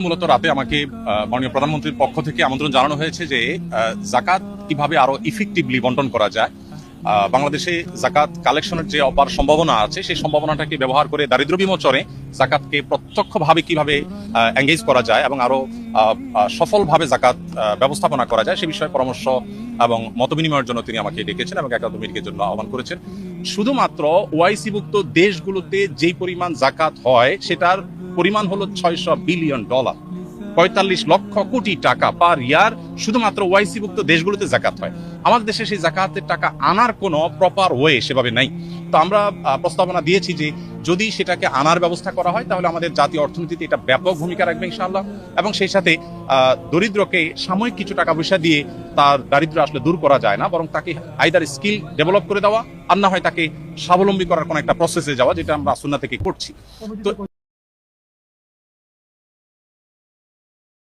মূলত রাতে আমাকে মাননীয় প্রধানমন্ত্রীর পক্ষ থেকে আমন্ত্রণ জানানো হয়েছে যে জাকাত কিভাবে আরো ইফেক্টিভলি বন্টন করা যায়। বাংলাদেশে জাকাত কালেকশনের যে অপার সম্ভাবনা আছে সেই সম্ভাবনাটাকে ব্যবহার করে দারিদ্র বিমোচনে জাকাতকে প্রত্যক্ষভাবে কিভাবে এঙ্গেজ করা যায় এবং আরো সফলভাবে জাকাত ব্যবস্থাপনা করা যায় সে বিষয়ে পরামর্শ এবং মত বিনিময়ের জন্য তিনি আমাকে ডেকেছেন এবং একাডেমির জন্য আহ্বান করেছেন। শুধুমাত্র ওআইসিভুক্ত দেশগুলোতে যেই পরিমাণ জাকাত হয় সেটার পরিমাণ হলো $600 বিলিয়ন, 45 লক্ষ কোটি টাকা পার ইয়ার শুধুমাত্র ওআইসিভুক্ত দেশগুলোতে জাকাত হয়। আমাদের দেশে সেই জাকাতের টাকা আনার কোনো প্রপার ওয়ে সেভাবে নাই। তো আমরা প্রস্তাবনা দিয়েছি যে যদি সেটাকে আনার ব্যবস্থা করা হয় তাহলে আমাদের জাতীয় অর্থনীতিতে এটা ব্যাপক ভূমিকা রাখবে ইনশাআল্লাহ, এবং সেই সাথে দরিদ্রকে সাময়িক কিছু টাকা পয়সা দিয়ে তার দারিদ্র আসলে দূর করা যায় না, বরং তাকে আইদার স্কিল ডেভেলপ করে দেওয়া আর না হয় তাকে স্বাবলম্বী করার কোনো একটা প্রসেসে যাওয়া, যেটা আমরা সুন্নাহ থেকে করছি। তো